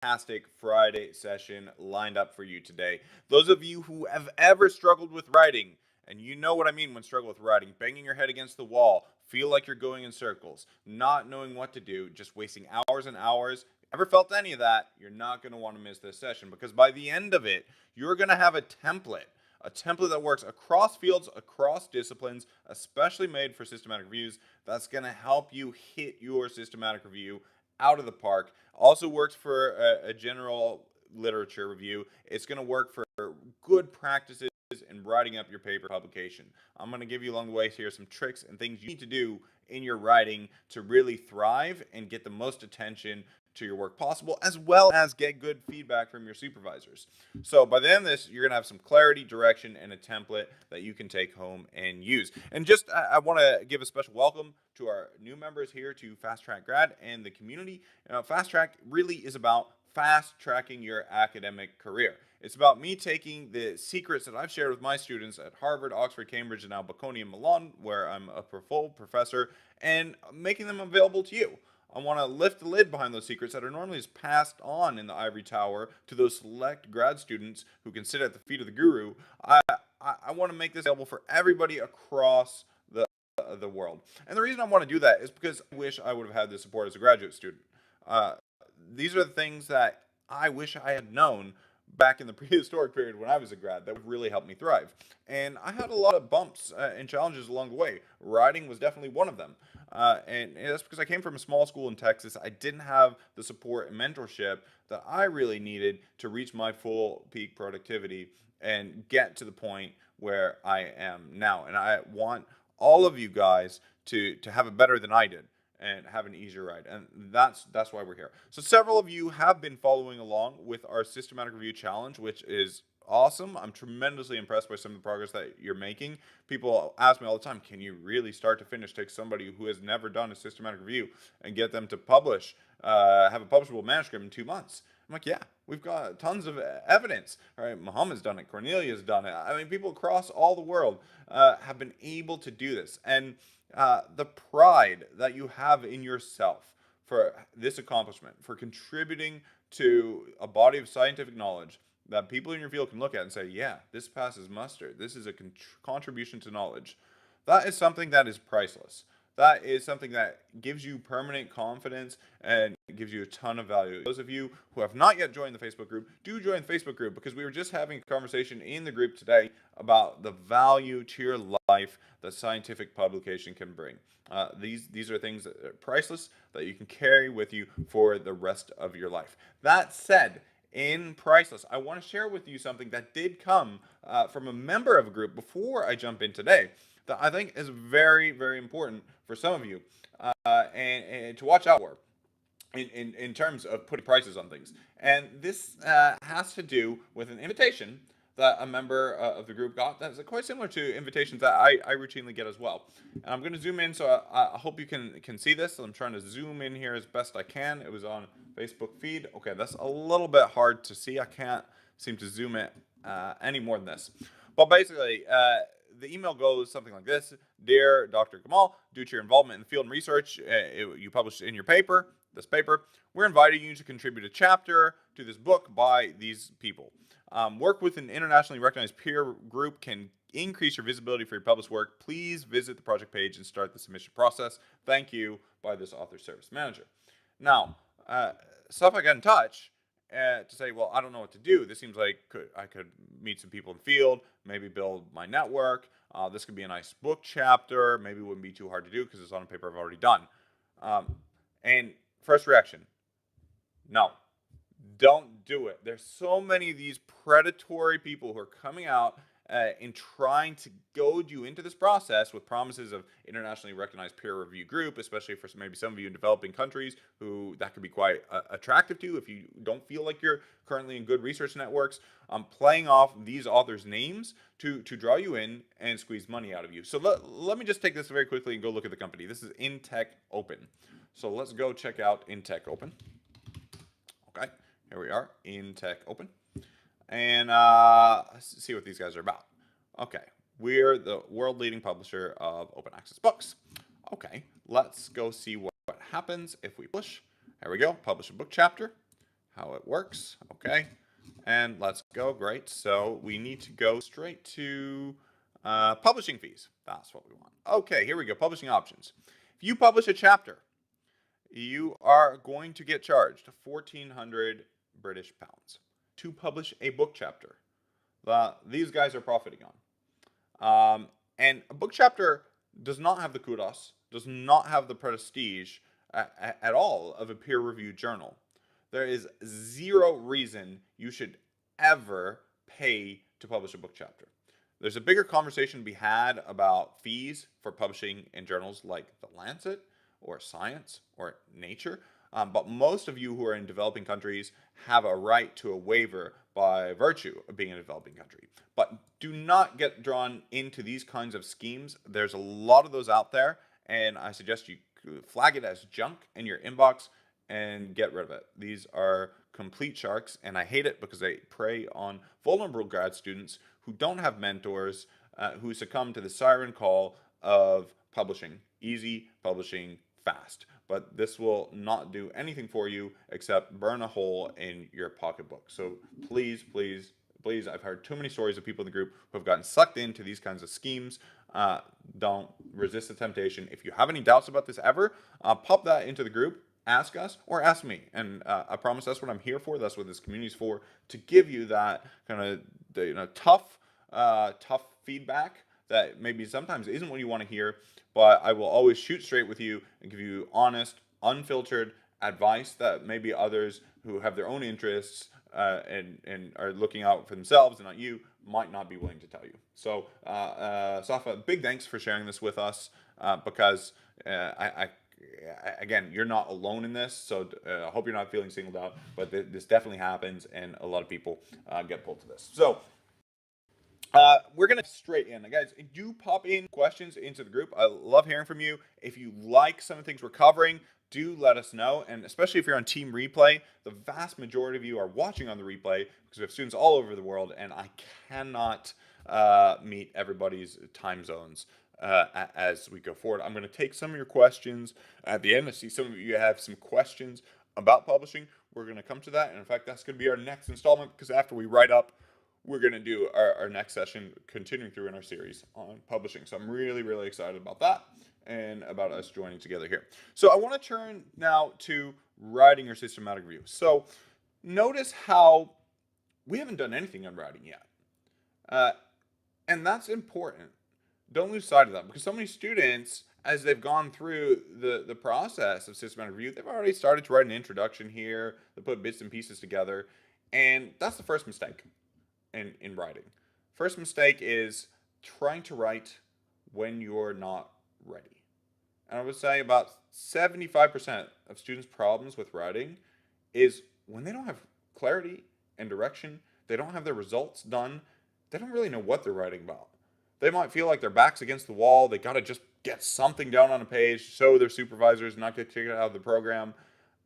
fantastic Friday session lined up for you today. Those of you who have ever struggled with writing, and you know what I mean when struggle with writing, banging your head against the wall, feel like you're going in circles, not knowing what to do, just wasting hours and hours. Ever felt any of that? You're not going to want to miss this session because by the end of it, you're going to have a template that works across fields, across disciplines, especially made for systematic reviews, that's going to help you hit your systematic review out of the park. Also works for a general literature review. It's going to work for good practices in writing up your paper publication. I'm going to give you along the way here some tricks and things you need to do in your writing to really thrive and get the most attention to your work possible, as well as get good feedback from your supervisors. So by the end of this, you're going to have some clarity, direction, and a template that you can take home and use. And just, I want to give a special welcome to our new members here to Fast Track Grad and the community. Fast Track really is about fast tracking your academic career. It's about me taking the secrets that I've shared with my students at Harvard, Oxford, Cambridge, and now Bocconi and Milan, where I'm a full professor, and making them available to you. I want to lift the lid behind those secrets that are normally just passed on in the ivory tower to those select grad students who can sit at the feet of the guru. I want to make this available for everybody across the world. And the reason I want to do that is because I wish I would have had this support as a graduate student. Uh, these are the things that I wish I had known back in the prehistoric period when I was a grad that would really help me thrive. And I had a lot of bumps and challenges along the way. Writing was definitely one of them. And that's because I came from a small school in Texas. I didn't have the support and mentorship that I really needed to reach my full peak productivity and get to the point where I am now. And I want all of you guys to have it better than I did and have an easier ride. And that's why we're here. So several of you have been following along with our systematic review challenge, which is awesome. I'm tremendously impressed by some of the progress that you're making. People ask me all the time, can you really start to finish take somebody who has never done a systematic review and get them to publish, have a publishable manuscript in 2 months? I'm like, yeah, we've got tons of evidence. All right, Muhammad's done it. Cornelia's done it. I mean, people across all the world have been able to do this. And the pride that you have in yourself for this accomplishment, for contributing to a body of scientific knowledge that people in your field can look at and say, yeah, this passes muster. This is a contribution to knowledge. That is something that is priceless. That is something that gives you permanent confidence and gives you a ton of value. Those of you who have not yet joined the Facebook group, do join the Facebook group because we were just having a conversation in the group today about the value to your life that scientific publication can bring. These are things that are priceless that you can carry with you for the rest of your life. That said, in priceless, I want to share with you something that did come from a member of a group before I jump in today that I think is very, very important for some of you and to watch out for in terms of putting prices on things. And this has to do with an invitation that a member of the group got that's quite similar to invitations that I routinely get as well. And I'm going to zoom in, so I hope you can see this. So I'm trying to zoom in here as best I can. It was on Facebook feed. Okay, that's a little bit hard to see. I can't seem to zoom it any more than this. But basically, the email goes something like this. Dear Dr. Kamal, due to your involvement in the field and research you published in your paper, we're inviting you to contribute a chapter to this book by these people. Work with an internationally recognized peer group can increase your visibility for your published work. Please visit the project page and start the submission process. Thank you, by this author service manager. Now, stuff I got in touch to say, well, I don't know what to do. This seems like I could meet some people in the field, maybe build my network. This could be a nice book chapter. Maybe it wouldn't be too hard to do because it's on a paper I've already done. And first reaction, no, don't do it. There's so many of these predatory people who are coming out and trying to goad you into this process with promises of internationally recognized peer review group, especially for maybe some of you in developing countries who that could be quite attractive to if you don't feel like you're currently in good research networks. Playing off these authors' names to draw you in and squeeze money out of you. So let me just take this very quickly and go look at the company. This is InTech Open. So let's go check out InTech Open. Okay, here we are, InTech Open. And let's see what these guys are about. Okay, we're the world-leading publisher of open access books. Okay, let's go see what happens if we publish. There we go, publish a book chapter. how it works. Okay. And let's go. Great. So we need to go straight to publishing fees. That's what we want. Okay, here we go. Publishing options. If you publish a chapter, you are going to get charged 1,400 British pounds to publish a book chapter. These guys are profiting on. And a book chapter does not have the kudos, does not have the prestige at all of a peer-reviewed journal. There is zero reason you should ever pay to publish a book chapter. There's a bigger conversation to be had about fees for publishing in journals like The Lancet or Science or Nature. But most of you who are in developing countries have a right to a waiver by virtue of being in a developing country. But do not get drawn into these kinds of schemes. There's a lot of those out there, and I suggest you flag it as junk in your inbox and get rid of it. These are complete sharks, and I hate it because they prey on vulnerable grad students who don't have mentors, who succumb to the siren call of publishing easy, publishing fast. But this will not do anything for you except burn a hole in your pocketbook. So please, please, please, I've heard too many stories of people in the group who have gotten sucked into these kinds of schemes. Don't resist the temptation. If you have any doubts about this ever, pop that into the group. Ask us or ask me, and I promise that's what I'm here for. That's what this community is for, to give you that kind of tough feedback that maybe sometimes isn't what you want to hear, but I will always shoot straight with you and give you honest, unfiltered advice that maybe others who have their own interests and are looking out for themselves and not you might not be willing to tell you. So, Safa, big thanks for sharing this with us because again, you're not alone in this, so I hope you're not feeling singled out, but this definitely happens, and a lot of people get pulled to this. So we're going to straight in. Guys, do pop in questions into the group. I love hearing from you. If you like some of the things we're covering, do let us know, and especially if you're on Team Replay, the vast majority of you are watching on the replay because we have students all over the world, and I cannot meet everybody's time zones as we go forward. I'm going to take some of your questions at the end. I see some of you have some questions about publishing. We're going to come to that, and in fact, that's going to be our next installment because after we write up, we're going to do our next session continuing through in our series on publishing. So I'm really, really excited about that and about us joining together here. So I want to turn now to writing your systematic review. So notice how we haven't done anything on writing yet. And that's important. Don't lose sight of that because so many students, as they've gone through the process of systematic review, they've already started to write an introduction here. They put bits and pieces together. And that's the first mistake in writing. First mistake is trying to write when you're not ready. And I would say about 75% of students' problems with writing is when they don't have clarity and direction, they don't have their results done, they don't really know what they're writing about. They might feel like their back's against the wall, they gotta just get something down on a page, show their supervisors, not get kicked out of the program,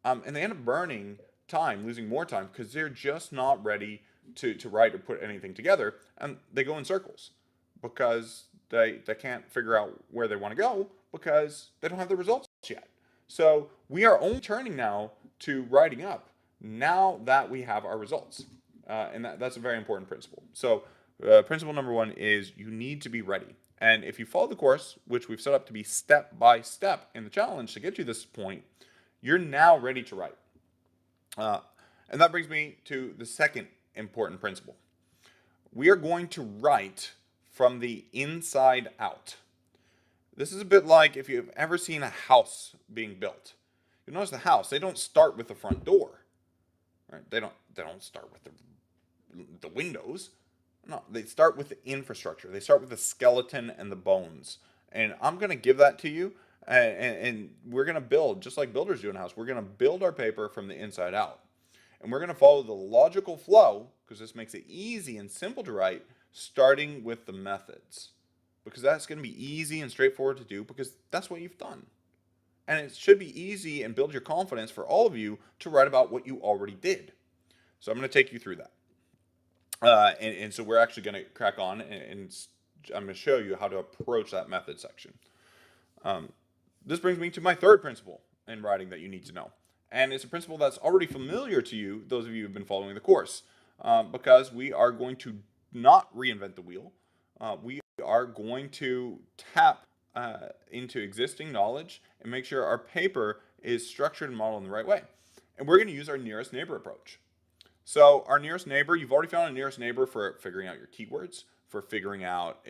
and they end up burning time, losing more time, because they're just not ready to write or put anything together, and they go in circles because they can't figure out where they want to go because they don't have the results yet. So we are only turning now to writing up now that we have our results, and that's a very important principle. So principle number one is you need to be ready, and if you follow the course, which we've set up to be step by step in the challenge to get you this point, you're now ready to write. And that brings me to the second important principle. We are going to write from the inside out. This is a bit like if you've ever seen a house being built. You notice the house, they don't start with the front door. Right? They don't start with the windows. No, they start with the infrastructure. They start with the skeleton and the bones. And I'm going to give that to you. And we're going to build, just like builders do in a house, we're going to build our paper from the inside out. And we're going to follow the logical flow, because this makes it easy and simple to write, starting with the methods. Because that's going to be easy and straightforward to do, because that's what you've done. And it should be easy and build your confidence for all of you to write about what you already did. So I'm going to take you through that. And so we're actually going to crack on, and I'm going to show you how to approach that method section. This brings me to my third principle in writing that you need to know. And it's a principle that's already familiar to you, those of you who have been following the course, because we are going to not reinvent the wheel. We are going to tap into existing knowledge and make sure our paper is structured and modeled in the right way. And we're going to use our nearest neighbor approach. So our nearest neighbor, you've already found a nearest neighbor for figuring out your keywords, for figuring out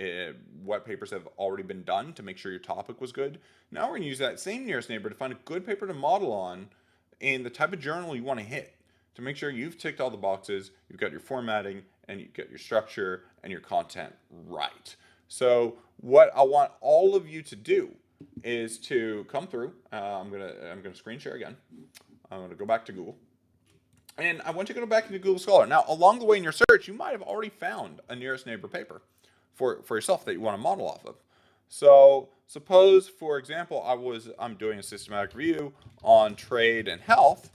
what papers have already been done to make sure your topic was good. Now we're going to use that same nearest neighbor to find a good paper to model on in the type of journal you want to hit, to make sure you've ticked all the boxes, you've got your formatting, and you've got your structure and your content right. So what I want all of you to do is to come through. I'm gonna screen share again. I'm gonna go back to Google. And I want you to go back into Google Scholar. Now, along the way in your search, you might have already found a nearest neighbor paper for yourself that you want to model off of. So suppose, for example, I'm doing a systematic review on trade and health.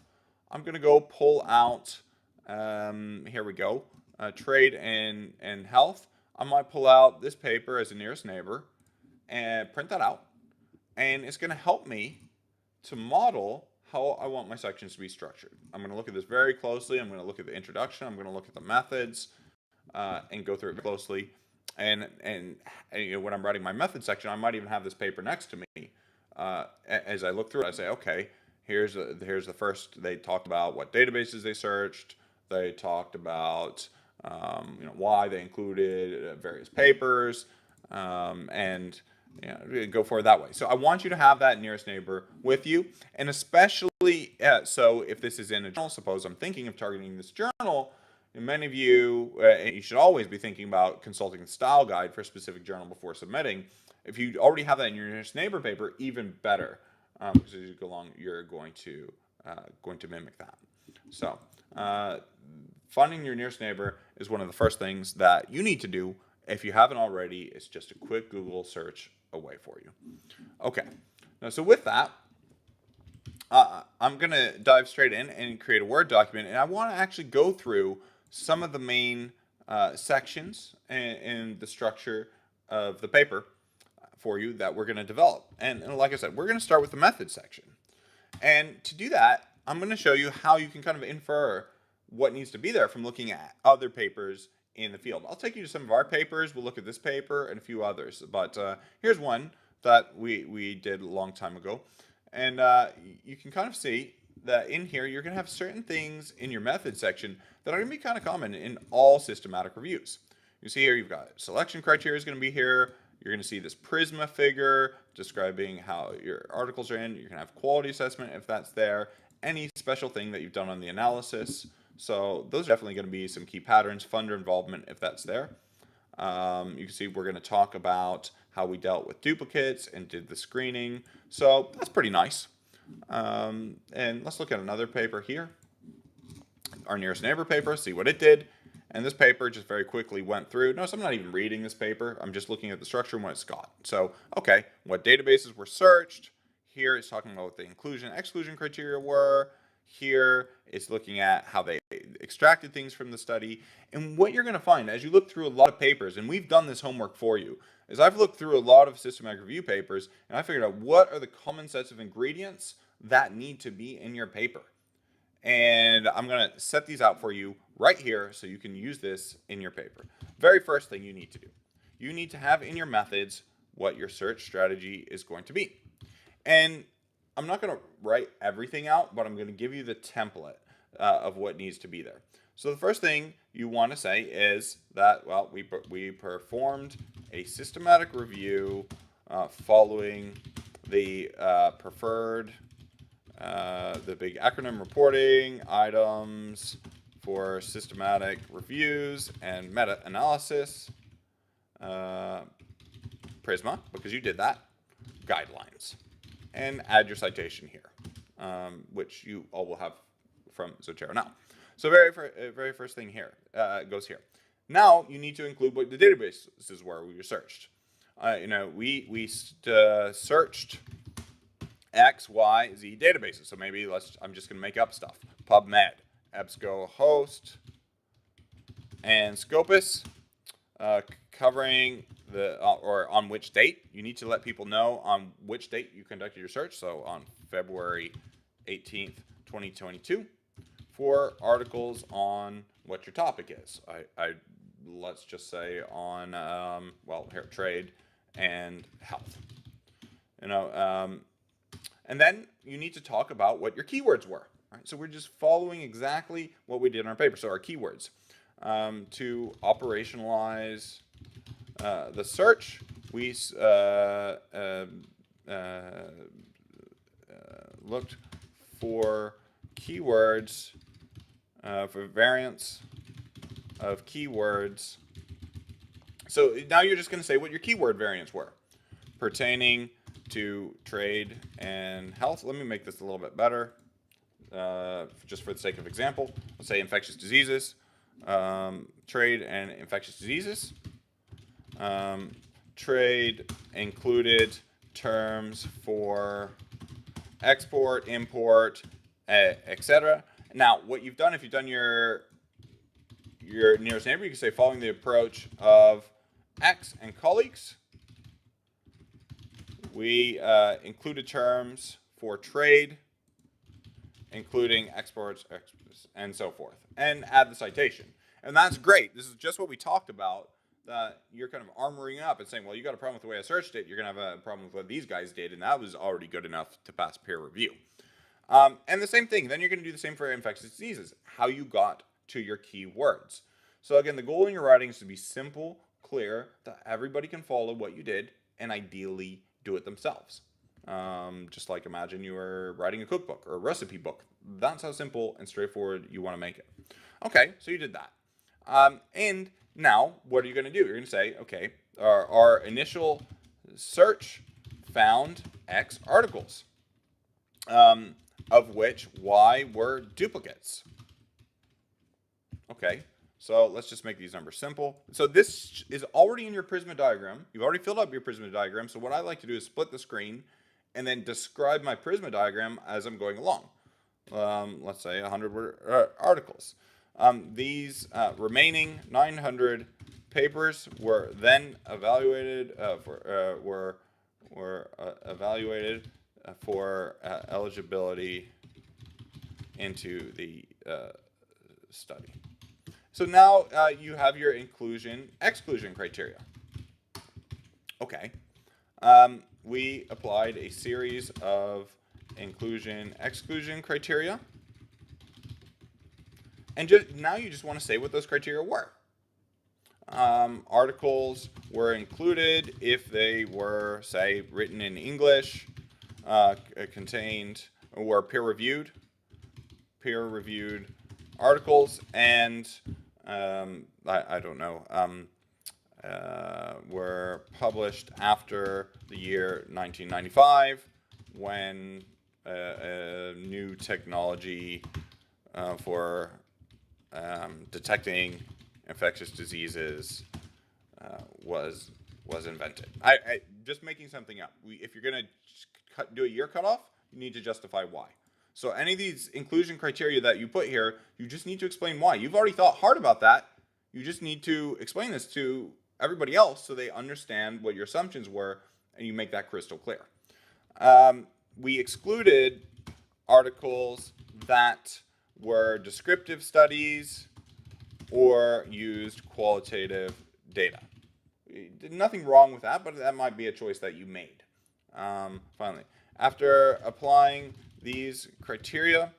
I'm going to go pull out, here we go, trade and health. I might pull out this paper as a nearest neighbor and print that out. And it's going to help me to model how I want my sections to be structured. I'm going to look at this very closely. I'm going to look at the introduction. I'm going to look at the methods and go through it closely. And you know, when I'm writing my method section, I might even have this paper next to me. As I look through it, I say, okay, here's the first. They talked about what databases they searched. They talked about you know, why they included various papers, and go forward that way. So I want you to have that nearest neighbor with you, and especially so if this is in a journal, suppose I'm thinking of targeting this journal, and many of you, you should always be thinking about consulting the style guide for a specific journal before submitting. If you already have that in your nearest neighbor paper, even better, because as you go along, you're going to mimic that. So finding your nearest neighbor is one of the first things that you need to do. If you haven't already, it's just a quick Google search away for you. Okay, now so with that, I'm going to dive straight in and create a Word document, and I want to actually go through some of the main sections in the structure of the paper for you that we're going to develop. And like I said, we're going to start with the method section. And to do that, I'm going to show you how you can kind of infer what needs to be there from looking at other papers in the field. I'll take you to some of our papers. We'll look at this paper and a few others. But here's one that we did a long time ago. And you can kind of see that in here, you're going to have certain things in your method section that are going to be kind of common in all systematic reviews. You see here, you've got selection criteria is going to be here. You're going to see this Prisma figure describing how your articles are in. You're going to have quality assessment if that's there. Any special thing that you've done on the analysis. So those are definitely going to be some key patterns. Funder involvement if that's there. You can see we're going to talk about how we dealt with duplicates and did the screening. So that's pretty nice. And let's look at another paper here. Our nearest neighbor paper, see what it did. And this paper just very quickly went through. Notice I'm not even reading this paper. I'm just looking at the structure and what it's got. So, okay, what databases were searched. Here it's talking about what the inclusion and exclusion criteria were. Here it's looking at how they extracted things from the study. And what you're going to find as you look through a lot of papers, and we've done this homework for you, is I've looked through a lot of systematic review papers, and I figured out what are the common sets of ingredients that need to be in your paper. And I'm going to set these out for you right here so you can use this in your paper. Very first thing you need to do, you need to have in your methods what your search strategy is going to be. And I'm not going to write everything out, but I'm going to give you the template of what needs to be there. So the first thing you want to say is that, well, we performed a systematic review following the preferred, the big acronym reporting items for systematic reviews and meta-analysis, Prisma, because you did that, guidelines, and add your citation here, which you all will have from Zotero now. So very first thing here goes here. Now you need to include what the databases were we searched. We searched X, Y, Z databases. So maybe I'm just going to make up stuff. PubMed, EBSCOhost, and Scopus, covering the or on which date. You need to let people know on which date you conducted your search. So on February 18th, 2022 for articles on what your topic is. Let's just say on trade and health. And then you need to talk about what your keywords were. Right? So we're just following exactly what we did in our paper. So our keywords, to operationalize the search, we looked for keywords, for variants of keywords. So now you're just going to say what your keyword variants were pertaining to trade and health. Let me make this a little bit better, just for the sake of example. Let's say infectious diseases, trade and infectious diseases. Trade included terms for export, import, etc. Now, what you've done, if you've done your nearest neighbor, you can say, following the approach of X and colleagues, we included terms for trade, including exports, and so forth, and add the citation. And that's great. This is just what we talked about, that you're kind of armoring up and saying, well, you got a problem with the way I searched it, you're going to have a problem with what these guys did, and that was already good enough to pass peer review. And the same thing, then you're going to do the same for infectious diseases, how you got to your keywords. So again, the goal in your writing is to be simple, clear, that everybody can follow what you did, and ideally do it themselves. Just like imagine you were writing a cookbook or a recipe book. That's how simple and straightforward you want to make it. Okay, so you did that. And now, what are you going to do? You're going to say, okay, our initial search found X articles, of which Y were duplicates. Okay, so let's just make these numbers simple. So this is already in your Prisma diagram. You've already filled up your Prisma diagram. So what I like to do is split the screen and then describe my Prisma diagram as I'm going along. Let's say 100 were articles. These remaining 900 papers were then evaluated evaluated for eligibility into the study. So now you have your inclusion-exclusion criteria. Okay. We applied a series of inclusion-exclusion criteria. And now you just want to say what those criteria were. Articles were included if they were, say, written in English, were peer-reviewed articles, and were published after the year 1995, when a new technology for detecting infectious diseases was invented. I just making something up. If you're going to do a year cutoff, you need to justify why. So any of these inclusion criteria that you put here, you just need to explain why. You've already thought hard about that. You just need to explain this to everybody else so they understand what your assumptions were, and you make that crystal clear. We excluded articles that were descriptive studies or used qualitative data. Nothing wrong with that, but that might be a choice that you made. Finally, after applying these criteria,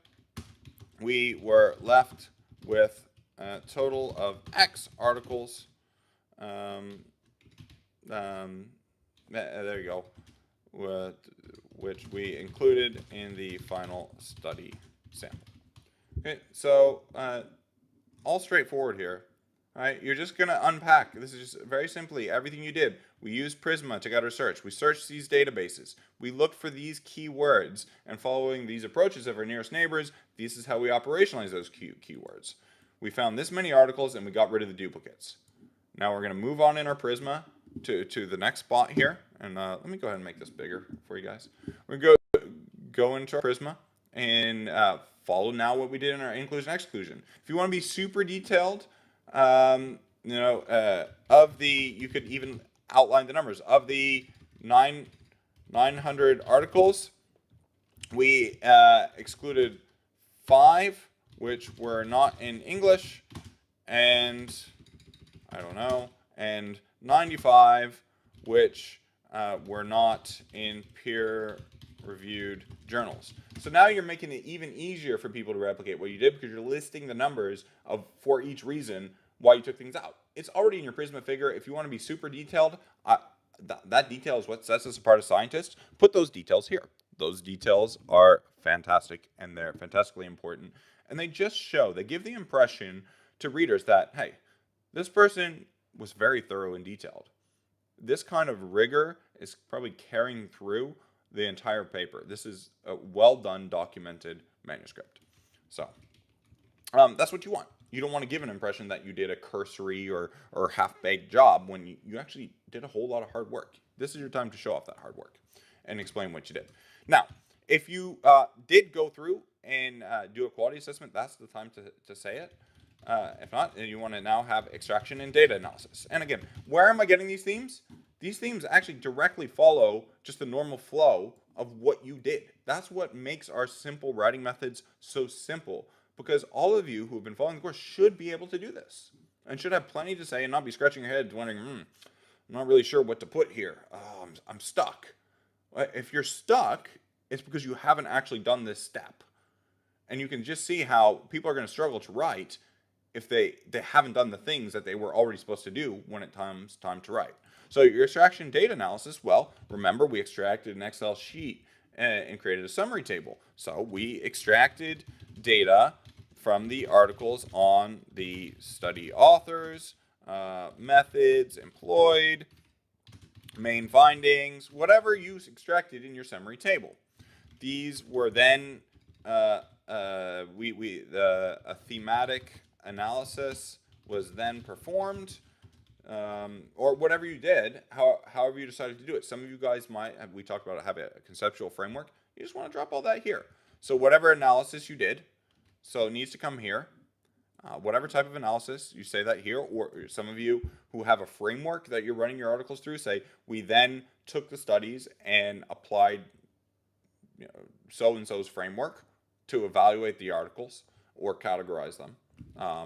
we were left with a total of X articles. There you go, which we included in the final study sample. Okay, so all straightforward here. All right, you're just going to unpack. This is just very simply everything you did. We used Prisma to get our search. We searched these databases. We looked for these keywords, and following these approaches of our nearest neighbors, this is how we operationalize those keywords. We found this many articles, and we got rid of the duplicates. Now we're going to move on in our Prisma to the next spot here, and let me go ahead and make this bigger for you guys. We're going to go into our Prisma and follow now what we did in our inclusion-exclusion. If you want to be super detailed, you could even outline the numbers. Of the 900 articles, we excluded 5, which were not in English, and I don't know, and 95, which were not in peer-reviewed journals. So now you're making it even easier for people to replicate what you did because you're listing the numbers for each reason why you took things out. It's already in your Prisma figure. If you want to be super detailed, that detail is what sets us apart as scientists. Put those details here. Those details are fantastic, and they're fantastically important. And they just show, they give the impression to readers that, hey, this person was very thorough and detailed. This kind of rigor is probably carrying through the entire paper. This is a well done, documented manuscript. So that's what you want. You don't want to give an impression that you did a cursory or half-baked job when you actually did a whole lot of hard work. This is your time to show off that hard work and explain what you did. Now, if you did go through and do a quality assessment, that's the time to say it. If not, you want to now have extraction and data analysis. And again, where am I getting these themes? These themes actually directly follow just the normal flow of what you did. That's what makes our simple writing methods so simple, because all of you who have been following the course should be able to do this and should have plenty to say and not be scratching your head wondering, I'm not really sure what to put here. Oh, I'm stuck. If you're stuck, it's because you haven't actually done this step. And you can just see how people are going to struggle to write if they haven't done the things that they were already supposed to do when it comes time to write. So your extraction data analysis, well, remember we extracted an Excel sheet and created a summary table. So we extracted data from the articles on the study authors, methods employed, main findings, whatever you extracted in your summary table. These were then a thematic analysis was then performed, or whatever you did, however you decided to do it. Some of you guys might, we talked about have a conceptual framework. You just want to drop all that here. So whatever analysis you did, so it needs to come here. Whatever type of analysis, you say that here, or some of you who have a framework that you're running your articles through say, we then took the studies and applied so-and-so's framework to evaluate the articles or categorize them.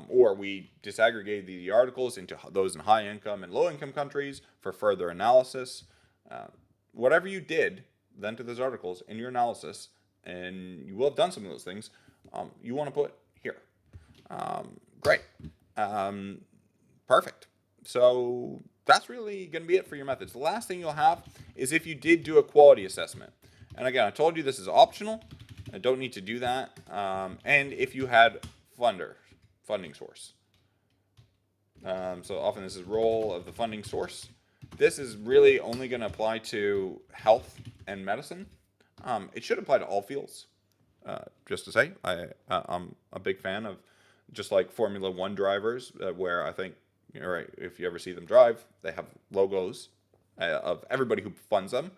Or we disaggregated the articles into those in high income and low income countries for further analysis. Whatever you did then to those articles in your analysis, and you will have done some of those things, you want to put here. Great. Perfect. So that's really going to be it for your methods. The last thing you'll have is if you did do a quality assessment. And again, I told you this is optional. I don't need to do that. And if you had funding source. So often this is role of the funding source. This is really only going to apply to health and medicine. It should apply to all fields. Just to say, I'm a big fan of just like Formula One drivers, where I think, right, if you ever see them drive, they have logos of everybody who funds them.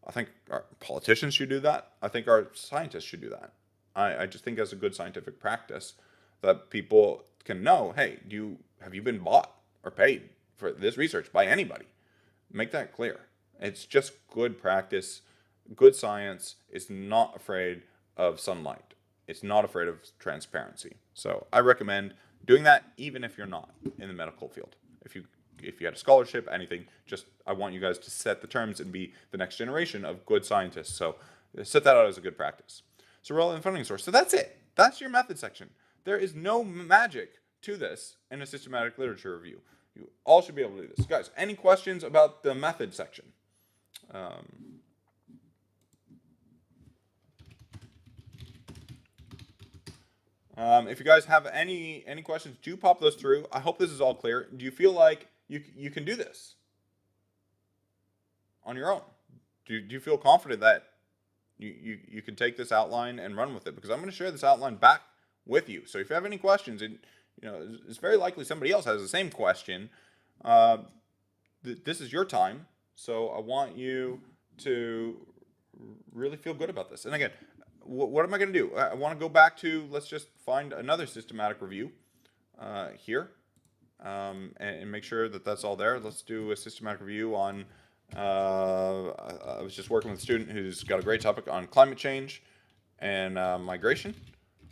I think our politicians should do that. I think our scientists should do that. I just think as a good scientific practice that people can know, hey, have you been bought or paid for this research by anybody? Make that clear. It's just good practice. Good science is not afraid of sunlight. It's not afraid of transparency. So I recommend doing that even if you're not in the medical field. If you had a scholarship, anything, just I want you guys to set the terms and be the next generation of good scientists. So set that out as a good practice. So relevant funding source. So that's it. That's your method section. There is no magic to this in a systematic literature review. You all should be able to do this. Guys, any questions about the method section? If you guys have any questions, do pop those through. I hope this is all clear. Do you feel like you can do this on your own? Do you feel confident that you can take this outline and run with it? Because I'm going to share this outline back with you. So if you have any questions, and it's very likely somebody else has the same question, this is your time. So I want you to really feel good about this. And again, what am I going to do? I want to go back to, let's just find another systematic review here and make sure that that's all there. Let's do a systematic review on, I was just working with a student who's got a great topic on climate change and migration.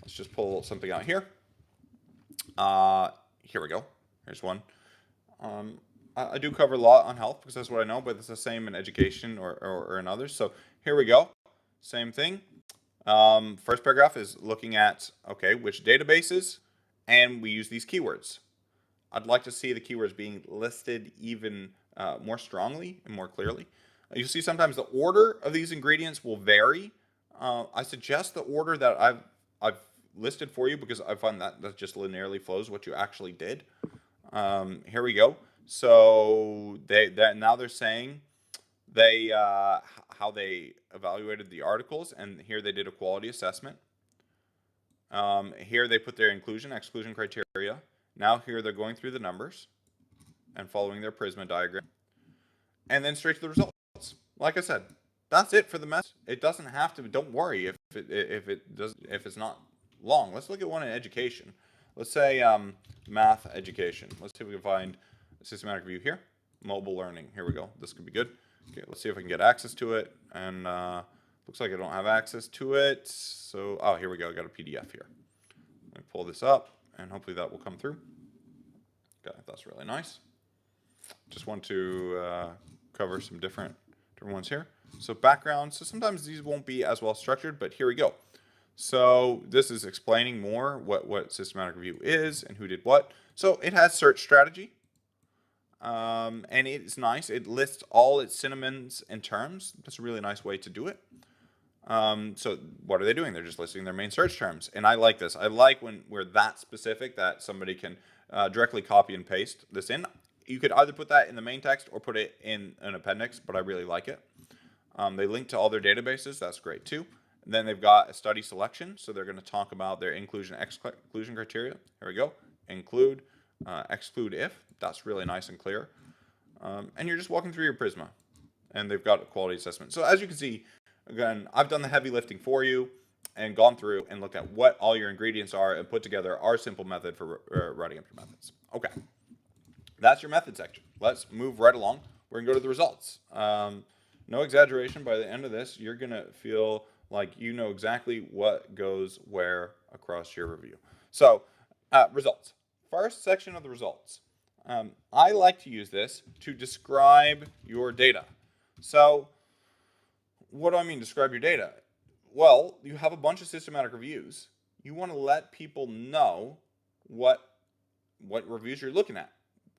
Let's just pull something out here. Here we go. Here's one. I do cover a lot on health because that's what I know, but it's the same in education or in others. So here we go. Same thing. First paragraph is looking at, okay, which databases, and we use these keywords. I'd like to see the keywords being listed even more strongly and more clearly. You'll see sometimes the order of these ingredients will vary. I suggest the order that I've listed for you because I find that just linearly flows what you actually did. Here we go. So now they're saying how they evaluated the articles, and here they did a quality assessment. Here they put their inclusion, exclusion criteria. Now here they're going through the numbers and following their Prisma diagram, and then straight to the results. Like I said, that's it for the method. It doesn't have to. Don't worry if it's not long. Let's look at one in education. Let's say math education. Let's see if we can find a systematic review here. Mobile learning. Here we go. This could be good. Okay, let's see if I can get access to it. And looks like I don't have access to it. So, oh, here we go. I got a PDF here. Let me pull this up, and hopefully that will come through. Okay, that's really nice. Just want to cover some different ones here. So background. So sometimes these won't be as well structured, but here we go. So this is explaining more what systematic review is and who did what. So it has search strategy. And it's nice. It lists all its synonyms and terms. That's a really nice way to do it. So what are they doing? They're just listing their main search terms. And I like this. I like when we're that specific that somebody can directly copy and paste this in. You could either put that in the main text or put it in an appendix, but I really like it. They link to all their databases. That's great too. And then they've got a study selection. So they're going to talk about their inclusion, exclusion criteria. Here we go. Include, exclude if. That's really nice and clear. And you're just walking through your Prisma. And they've got a quality assessment. So as you can see, again, I've done the heavy lifting for you and gone through and looked at what all your ingredients are and put together our simple method for writing up your methods. Okay. That's your method section. Let's move right along. We're going to go to the results. No exaggeration. By the end of this, you're going to feel like you know exactly what goes where across your review. So, results. First section of the results. I like to use this to describe your data. So, what do I mean, describe your data? Well, you have a bunch of systematic reviews. You want to let people know what reviews you're looking at.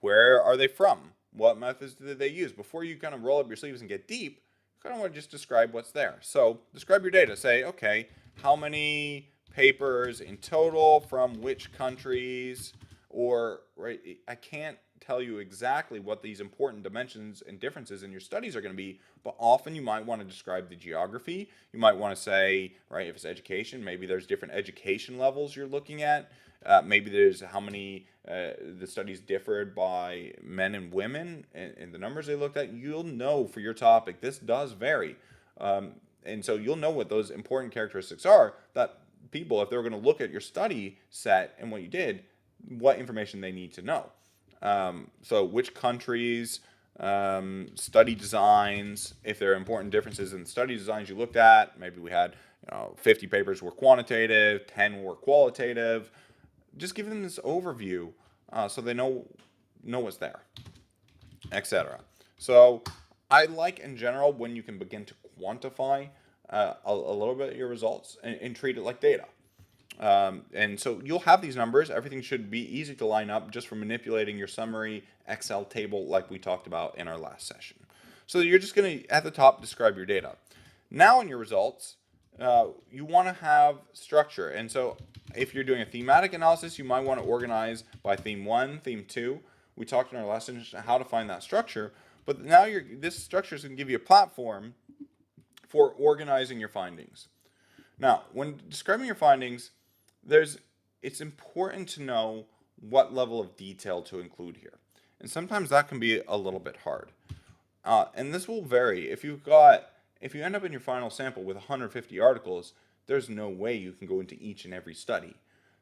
Where are they from? What methods did they use? Before you kind of roll up your sleeves and get deep, you kind of want to just describe what's there. So describe your data. Say, okay, how many papers in total from which countries? Or, right, I can't tell you exactly what these important dimensions and differences in your studies are going to be, but often you might want to describe the geography. You might want to say, right, if it's education, maybe there's different education levels you're looking at. Maybe there's how many the studies differed by men and women and the numbers they looked at. You'll know for your topic, this does vary. And so you'll know what those important characteristics are that people, if they're going to look at your study set and what you did, what information they need to know. So which countries, study designs, if there are important differences in study designs you looked at, maybe we had 50 papers were quantitative, 10 were qualitative. Just give them this overview so they know what's there, etc. So I like in general when you can begin to quantify a little bit of your results and treat it like data. And so you'll have these numbers. Everything should be easy to line up just from manipulating your summary Excel table like we talked about in our last session. So you're just going to, at the top, describe your data. Now in your results, you want to have structure. And so if you're doing a thematic analysis, you might want to organize by theme 1, theme 2. We talked in our lesson how to find that structure. But now this structure is going to give you a platform for organizing your findings. Now, when describing your findings, it's important to know what level of detail to include here. And sometimes that can be a little bit hard. And this will vary. If you end up in your final sample with 150 articles, there's no way you can go into each and every study.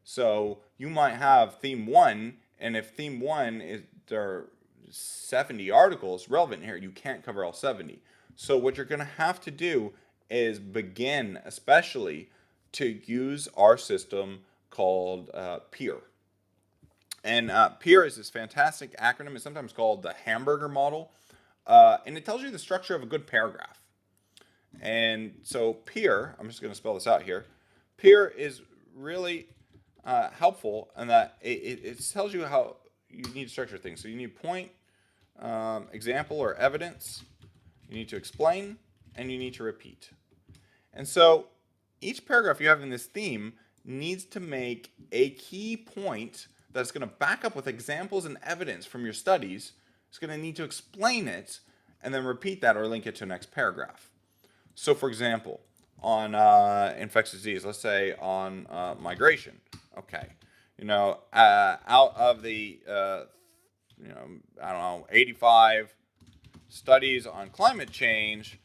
So you might have theme 1, and if theme 1 there are 70 articles relevant here, you can't cover all 70. So what you're going to have to do is begin, especially to use our system called PEER. And PEER is this fantastic acronym. It's sometimes called the hamburger model. And it tells you the structure of a good paragraph. And so PEER, I'm just going to spell this out here. PEER is really helpful in that it tells you how you need to structure things. So you need point, example, or evidence. You need to explain, and you need to repeat. And so each paragraph you have in this theme needs to make a key point that's going to back up with examples and evidence from your studies. It's going to need to explain it and then repeat that or link it to the next paragraph. So for example, on infectious disease, let's say on migration. Okay, out of the, I don't know, 85 studies on climate change,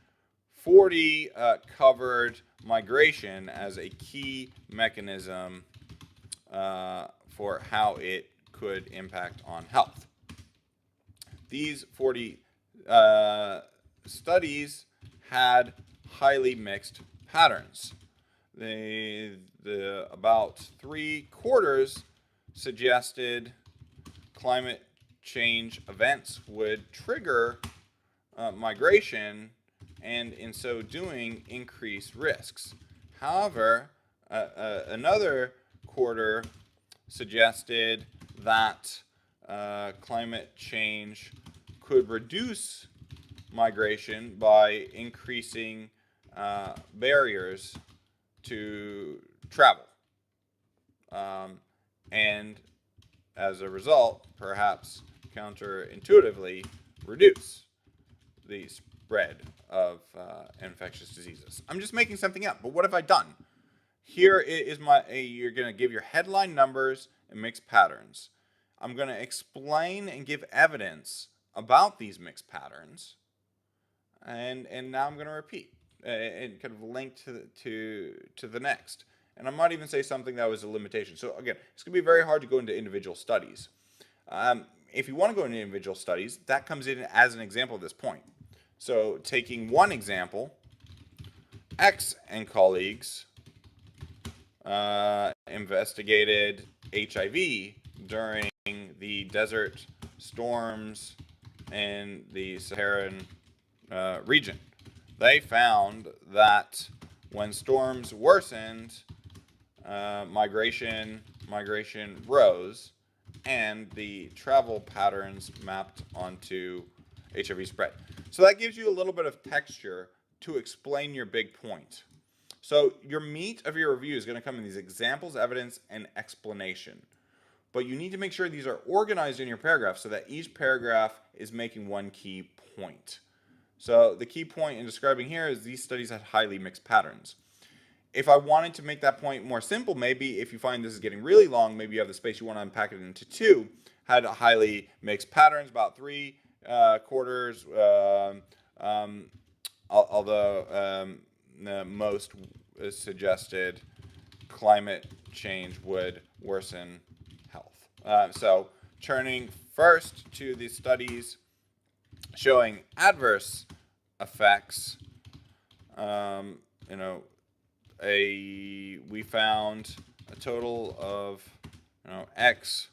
40 covered migration as a key mechanism for how it could impact on health. These 40 studies had highly mixed patterns. About 3/4 suggested climate change events would trigger migration, and in so doing increase risks. However, another quarter suggested that climate change could reduce migration by increasing barriers to travel, and as a result, perhaps counterintuitively reduce the spread of infectious diseases. I'm just making something up, but what have I done? Here is you're going to give your headline numbers and mixed patterns. I'm going to explain and give evidence about these mixed patterns, and now I'm going to repeat and kind of link to the next. And I might even say something that was a limitation. So again, it's going to be very hard to go into individual studies. If you want to go into individual studies, that comes in as an example at this point. So taking one example, X and colleagues investigated HIV during the desert storms in the Saharan region. They found that when storms worsened, migration rose, and the travel patterns mapped onto HIV spread. So that gives you a little bit of texture to explain your big point. So your meat of your review is going to come in these examples, evidence, and explanation. But you need to make sure these are organized in your paragraph so that each paragraph is making one key point. So the key point in describing here is these studies had highly mixed patterns. If I wanted to make that point more simple, maybe if you find this is getting really long, maybe you have the space, you want to unpack it into two, had highly mixed patterns, about 3/4, although most suggested climate change would worsen health. So turning first to the studies showing adverse effects, we found a total of X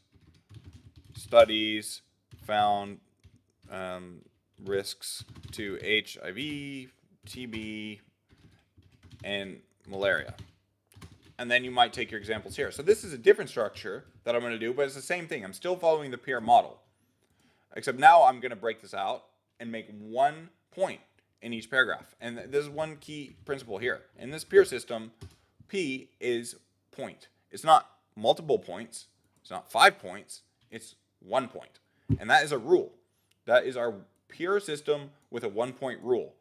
studies found risks to HIV, TB, and malaria. And then you might take your examples here. So this is a different structure that I'm going to do, but it's the same thing. I'm still following the PEER model, except now I'm going to break this out and make one point in each paragraph. And this is one key principle here. In this PEER system, P is point. It's not multiple points. It's not 5 points. It's 1 point. And that is a rule. That is our PEER system with a 1-point rule.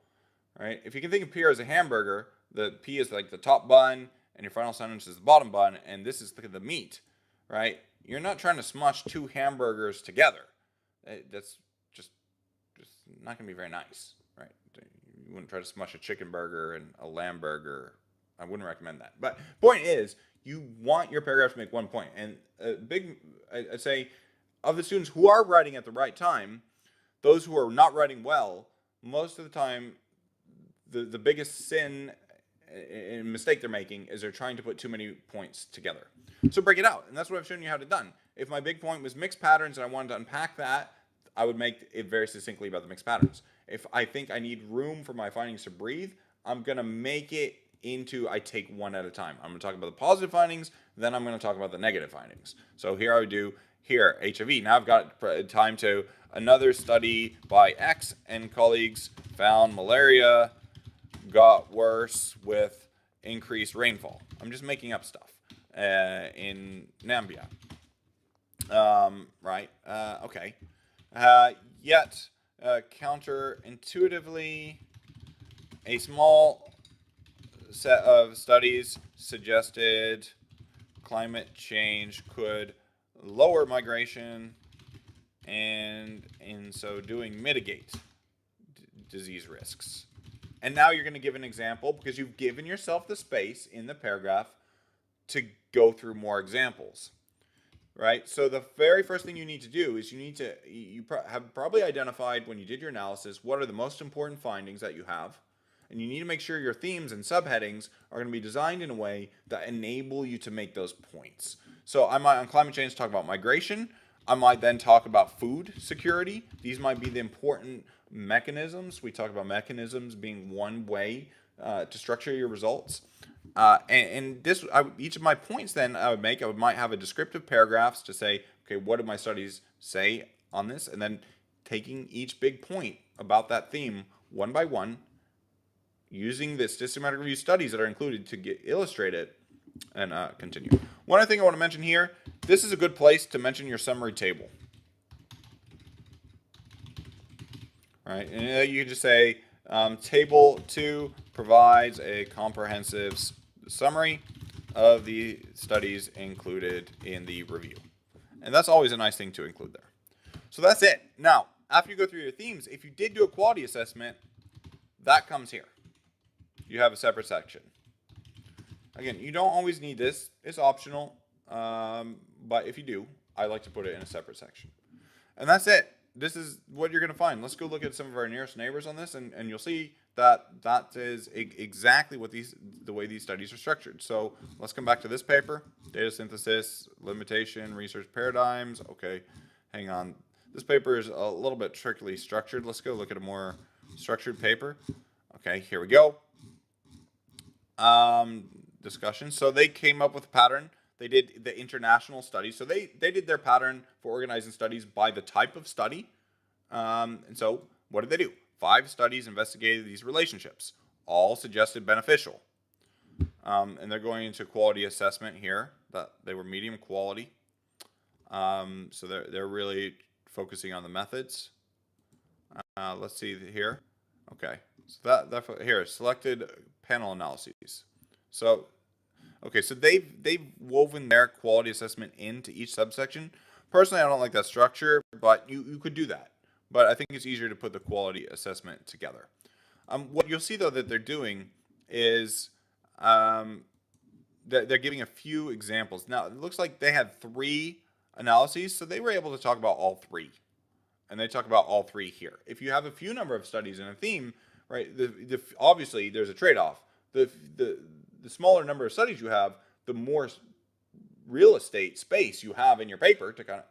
Right? If you can think of PEER as a hamburger, the P is like the top bun, and your final sentence is the bottom bun, and this is the meat. Right? You're not trying to smush two hamburgers together. That's just not going to be very nice. Right? You wouldn't try to smush a chicken burger and a lamb burger. I wouldn't recommend that. But point is, you want your paragraph to make 1 point. And I'd say, of the students who are writing at the right time, those who are not writing well, most of the time, the biggest sin mistake they're making is they're trying to put too many points together. So break it out, and that's what I've shown you how to done. If my big point was mixed patterns and I wanted to unpack that, I would make it very succinctly about the mixed patterns. If I think I need room for my findings to breathe, I'm going to make it into I take one at a time. I'm going to talk about the positive findings, then I'm going to talk about the negative findings. So here I would do here HIV. Now I've got time to another study by X and colleagues found malaria got worse with increased rainfall. I'm just making up stuff in Namibia. Right? Okay. Yet, counterintuitively, a small set of studies suggested climate change could lower migration and in so doing mitigate disease risks. And now you're going to give an example because you've given yourself the space in the paragraph to go through more examples. Right? So the very first thing you need to do is you have probably identified when you did your analysis what are the most important findings that you have, and you need to make sure your themes and subheadings are going to be designed in a way that enable you to make those points. So I might on climate change talk about migration. I might then talk about food security. These might be the important mechanisms. We talk about mechanisms being one way to structure your results. Each of my points then I might have a descriptive paragraphs to say, okay, what do my studies say on this? And then taking each big point about that theme one by one, using the systematic review studies that are included to illustrate it, and continue. One other thing I want to mention here, this is a good place to mention your summary table. Right, and you can just say, Table 2 provides a comprehensive summary of the studies included in the review. And that's always a nice thing to include there. So that's it. Now, after you go through your themes, if you did do a quality assessment, that comes here. You have a separate section. Again, you don't always need this. It's optional. But if you do, I like to put it in a separate section. And that's it. This is what you're going to find. Let's go look at some of our nearest neighbors on this, and you'll see that is exactly what the way these studies are structured. So let's come back to this paper, data synthesis, limitation, research paradigms. Okay, hang on. This paper is a little bit trickily structured. Let's go look at a more structured paper. Okay, here we go. Discussion. So they came up with a pattern. They did the international study. So they did their pattern for organizing studies by the type of study. And so what did they do? 5 studies investigated these relationships. All suggested beneficial. And they're going into quality assessment here. That they were medium quality. So they're really focusing on the methods. Let's see here. Okay. So that here, selected panel analyses. So okay, so they've woven their quality assessment into each subsection. Personally, I don't like that structure, but you could do that. But I think it's easier to put the quality assessment together. What you'll see, though, that they're doing is they're giving a few examples. Now, it looks like they had 3 analyses, so they were able to talk about all 3. And they talk about all 3 here. If you have a few number of studies in a theme, right, obviously there's a trade-off. The smaller number of studies you have, the more real estate space you have in your paper to kind of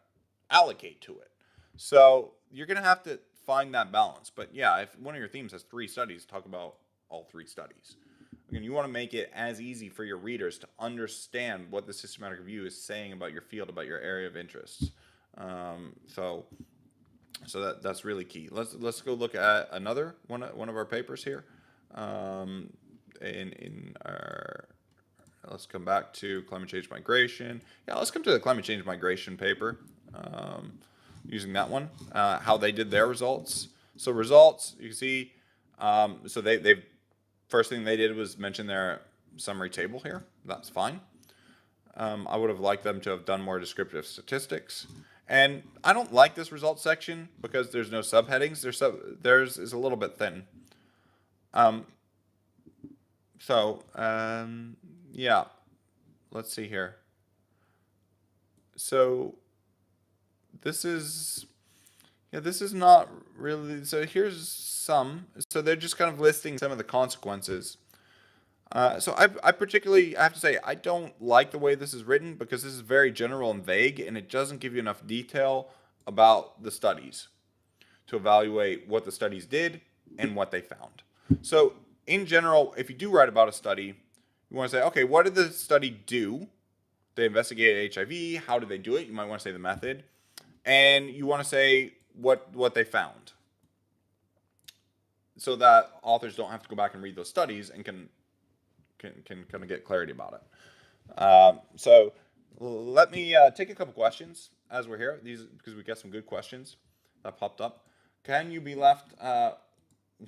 allocate to it. So you're going to have to find that balance. But yeah, if one of your themes has 3 studies, talk about all 3 studies. Again, you want to make it as easy for your readers to understand what the systematic review is saying about your field, about your area of interest. So that's really key. Let's go look at another one of our papers here. Let's come back to climate change migration. Yeah, let's come to the climate change migration paper. Using that one, how they did their results. So results, you can see. So they first thing they did was mention their summary table here. That's fine. I would have liked them to have done more descriptive statistics. And I don't like this results section because there's no subheadings. Theirs is a little bit thin. Yeah, let's see here. So this is not really, so here's some. So they're just kind of listing some of the consequences. So I particularly, I have to say, I don't like the way this is written because this is very general and vague, and it doesn't give you enough detail about the studies to evaluate what the studies did and what they found. So in general, if you do write about a study, you want to say, okay, what did the study do? They investigated HIV. How did they do it? You might want to say the method, and you want to say what they found, so that authors don't have to go back and read those studies and can kind of get clarity about it. So let me take a couple questions as we're here. These because we got some good questions that popped up. Can you be left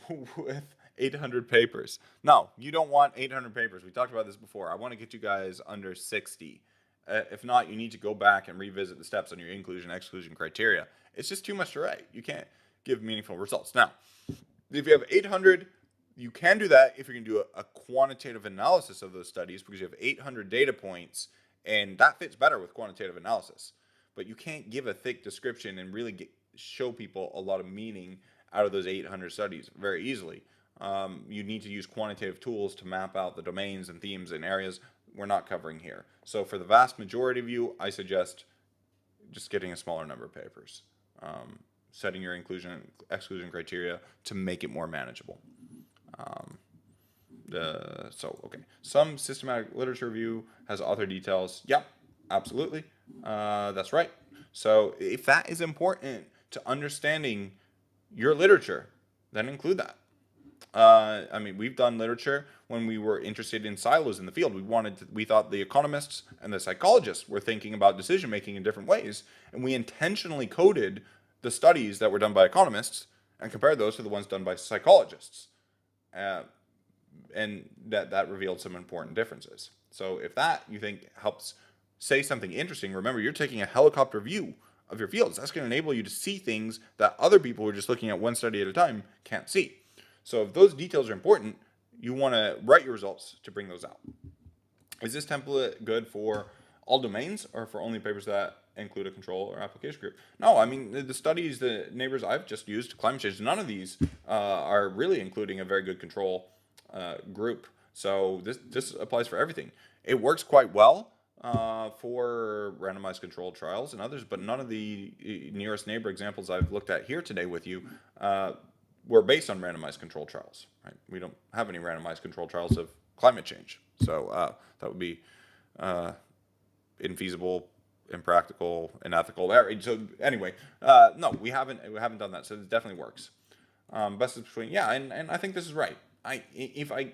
with 800 papers? No, you don't want 800 papers. We talked about this before. I want to get you guys under 60. If not, you need to go back and revisit the steps on your inclusion exclusion criteria. It's just too much to write. You can't give meaningful results. Now, if you have 800, you can do that if you're going to do a quantitative analysis of those studies because you have 800 data points, and that fits better with quantitative analysis. But you can't give a thick description and really show people a lot of meaning out of those 800 studies very easily. You need to use quantitative tools to map out the domains and themes and areas we're not covering here. So for the vast majority of you, I suggest just getting a smaller number of papers, setting your inclusion and exclusion criteria to make it more manageable. Okay. Some systematic literature review has author details. Yep, absolutely. That's right. So if that is important to understanding your literature, then include that. I mean, we've done literature when we were interested in silos in the field. We thought the economists and the psychologists were thinking about decision making in different ways, and we intentionally coded the studies that were done by economists and compared those to the ones done by psychologists, and that revealed some important differences. So if that you think helps say something interesting, remember you're taking a helicopter view of your fields. That's going to enable you to see things that other people who are just looking at one study at a time can't see. So if those details are important, you want to write your results to bring those out. Is this template good for all domains or for only papers that include a control or application group? No, I mean, the studies, the neighbors I've just used, climate change, none of these are really including a very good control group. So this applies for everything. It works quite well for randomized controlled trials and others, but none of the nearest neighbor examples I've looked at here today with you were based on randomized controlled trials. Right? We don't have any randomized controlled trials of climate change, so that would be infeasible, impractical, unethical. So anyway, no, we haven't done that. So it definitely works. Best between and I think this is right. If I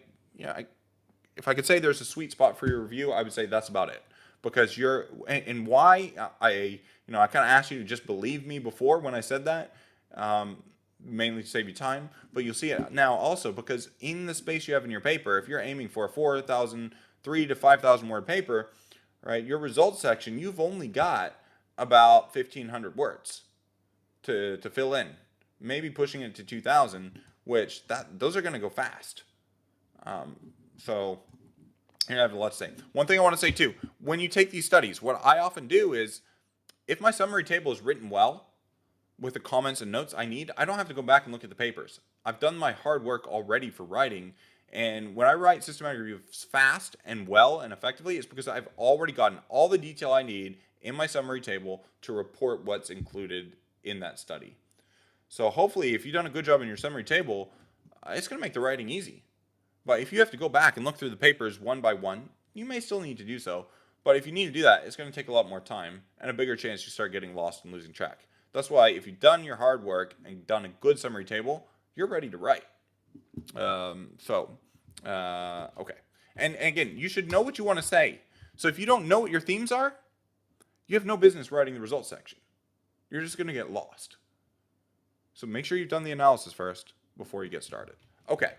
could say there's a sweet spot for your review, I would say that's about it. Because and why I kind of asked you to just believe me before when I said that, mainly to save you time, but you'll see it now also because in the space you have in your paper, if you're aiming for a 3,000 to 5,000 word paper, right, your results section, you've only got about 1,500 words to fill in, maybe pushing it to 2,000, which those are going to go fast. So I have a lot to say. One thing I want to say too, when you take these studies, what I often do is, if my summary table is written well, with the comments and notes I need, I don't have to go back and look at the papers. I've done my hard work already for writing, and when I write systematic reviews fast and well and effectively, it's because I've already gotten all the detail I need in my summary table to report what's included in that study. So hopefully, if you've done a good job in your summary table, it's going to make the writing easy. But if you have to go back and look through the papers one by one, you may still need to do so. But if you need to do that, it's going to take a lot more time and a bigger chance you start getting lost and losing track. That's why if you've done your hard work and done a good summary table, you're ready to write. Okay. And again, you should know what you want to say. So if you don't know what your themes are, you have no business writing the results section. You're just going to get lost. So make sure you've done the analysis first before you get started. Okay.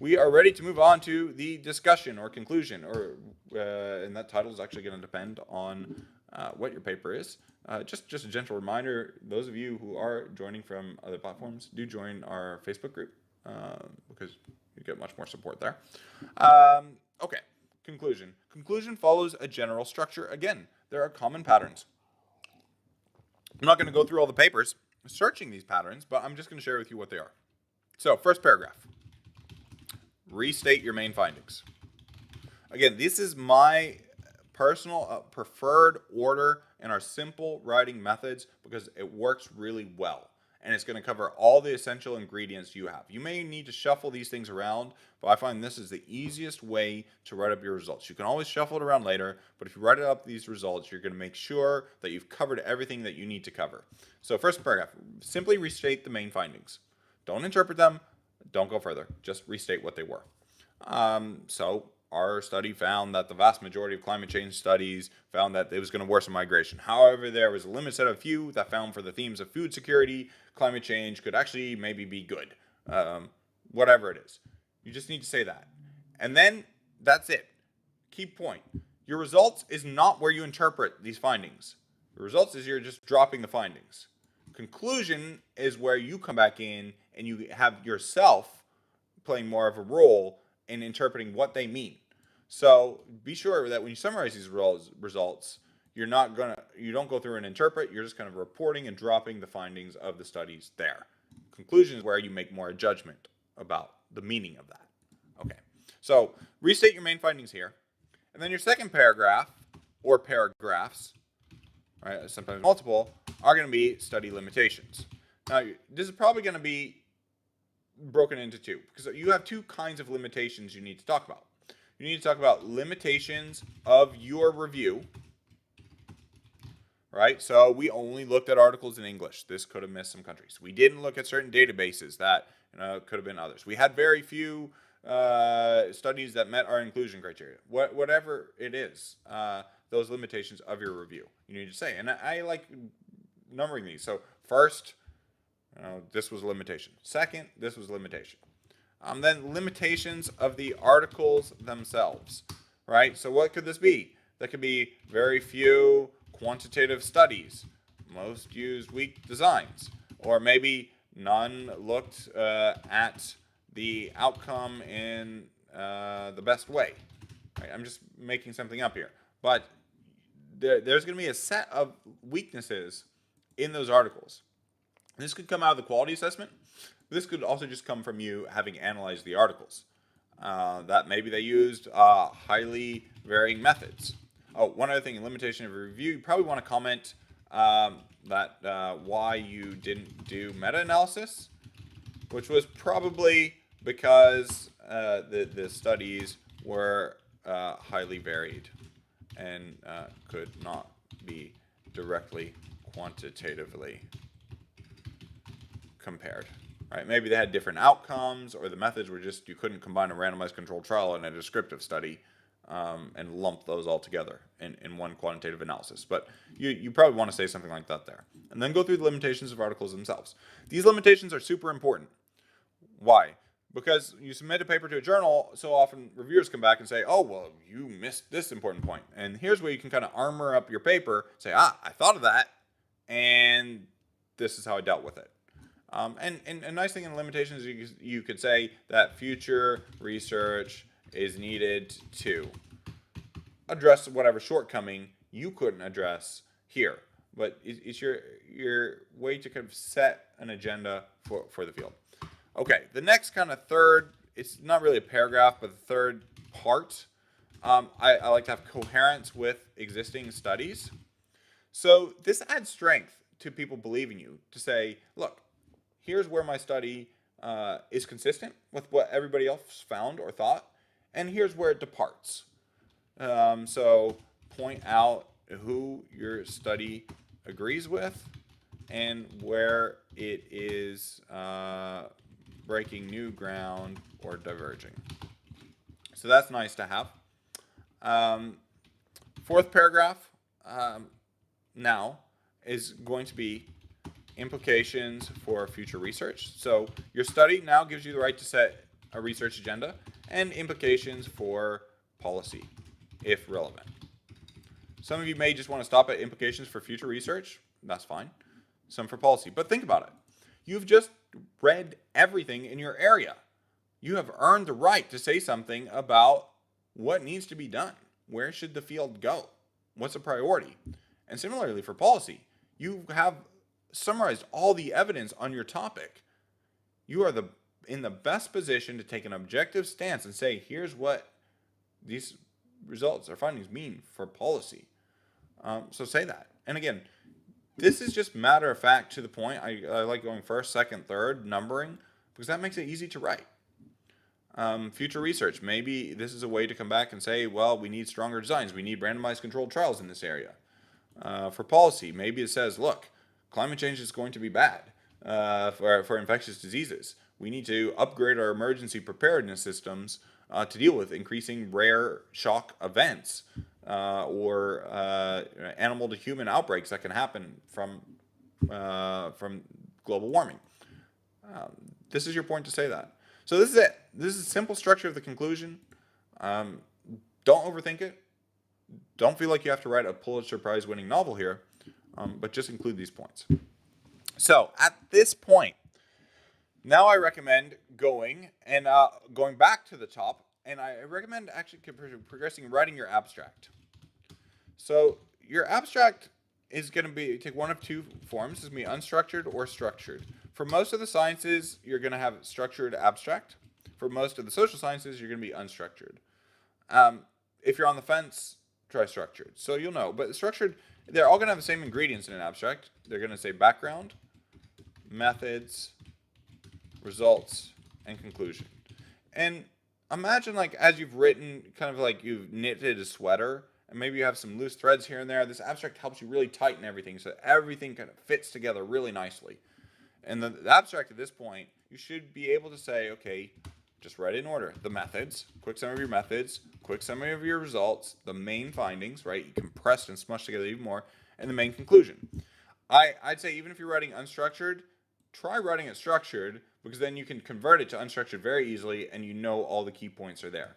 We are ready to move on to the discussion or conclusion, and that title is actually going to depend on what your paper is. Just a gentle reminder, those of you who are joining from other platforms, do join our Facebook group because you get much more support there. Okay, conclusion. Conclusion follows a general structure. Again, there are common patterns. I'm not going to go through all the papers searching these patterns, but I'm just going to share with you what they are. So, first paragraph. Restate your main findings. Again, this is my personal preferred order in our simple writing methods because it works really well. And it's going to cover all the essential ingredients you have. You may need to shuffle these things around, but I find this is the easiest way to write up your results. You can always shuffle it around later, but if you write up these results, you're going to make sure that you've covered everything that you need to cover. So first paragraph, simply restate the main findings. Don't interpret them. Don't go further. Just restate what they were. So our study found that the vast majority of climate change studies found that it was going to worsen migration. However, there was a limited set of few that found for the themes of food security, climate change could actually maybe be good. Whatever it is. You just need to say that. And then that's it. Key point. Your results is not where you interpret these findings. The results is you're just dropping the findings. Conclusion is where you come back in and you have yourself playing more of a role in interpreting what they mean. So be sure that when you summarize these results, you don't go through and interpret, you're just kind of reporting and dropping the findings of the studies there. Conclusion is where you make more a judgment about the meaning of that. Okay, so restate your main findings here. And then your second paragraph, or paragraphs, right, sometimes multiple, are going to be study limitations. Now, this is probably going to be broken into two, because you have two kinds of limitations you need to talk about. You need to talk about limitations of your review, right? So we only looked at articles in English. This could have missed some countries. We didn't look at certain databases that could have been others. We had very few studies that met our inclusion criteria. Whatever it is, those limitations of your review, you need to say. And I like numbering these. So first, this was a limitation. Second, this was a limitation. Then limitations of the articles themselves, right? So what could this be? That could be very few quantitative studies. Most used weak designs. Or maybe none looked at the outcome in the best way. Right? I'm just making something up here. But there's going to be a set of weaknesses in those articles. This could come out of the quality assessment. This could also just come from you having analyzed the articles. That maybe they used highly varying methods. Oh, one other thing, in limitation of review, you probably want to comment that why you didn't do meta-analysis, which was probably because the studies were highly varied and could not be directly quantitatively compared. Right? Maybe they had different outcomes, or the methods were just you couldn't combine a randomized controlled trial and a descriptive study and lump those all together in one quantitative analysis. But you probably want to say something like that there. And then go through the limitations of articles themselves. These limitations are super important. Why? Because you submit a paper to a journal, so often reviewers come back and say, oh, well, you missed this important point. And here's where you can kind of armor up your paper, say, I thought of that, and this is how I dealt with it. And a nice thing in limitations is you could say that future research is needed to address whatever shortcoming you couldn't address here. But it's your way to kind of set an agenda for the field. Okay, the next kind of third, it's not really a paragraph, but the third part, I like to have coherence with existing studies. So this adds strength to people believing you to say, look, here's where my study is consistent with what everybody else found or thought, and here's where it departs. So point out who your study agrees with and where it is breaking new ground or diverging. So that's nice to have. Fourth paragraph now is going to be implications for future research. So your study now gives you the right to set a research agenda and implications for policy, if relevant. Some of you may just want to stop at implications for future research. That's fine. Some for policy. But think about it. You've just read everything in your area. You have earned the right to say something about what needs to be done. Where should the field go? What's a priority? And similarly for policy, you have summarized all the evidence on your topic. You are in the best position to take an objective stance and say, here's what these results or findings mean for policy. So say that. And again, this is just matter of fact to the point. I like going first, second, third, numbering, because that makes it easy to write. Future research. Maybe this is a way to come back and say, well, we need stronger designs. We need randomized controlled trials in this area. For policy, maybe it says, look, climate change is going to be bad for infectious diseases. We need to upgrade our emergency preparedness systems to deal with increasing rare shock events or animal to human outbreaks that can happen from global warming. This is your point to say that. So this is it. This is a simple structure of the conclusion. Don't overthink it. Don't feel like you have to write a Pulitzer Prize winning novel here, but just include these points. So at this point, now I recommend going back to the top, and I recommend actually progressing writing your abstract. So your abstract is going to be take one of two forms. It's going to be unstructured or structured. For most of the sciences, you're going to have structured abstract. For most of the social sciences, you're going to be unstructured. If you're on the fence, try structured. So you'll know. But structured, they're all going to have the same ingredients in an abstract. They're going to say background, methods, results, and conclusion. And imagine like as you've written, kind of like you've knitted a sweater, and maybe you have some loose threads here and there. This abstract helps you really tighten everything so everything kind of fits together really nicely. And the abstract at this point, you should be able to say, okay, just write it in order. The methods, quick summary of your methods, quick summary of your results, the main findings, right? You compressed and smushed together even more, and the main conclusion. I'd say even if you're writing unstructured, try writing it structured, because then you can convert it to unstructured very easily, and you know all the key points are there.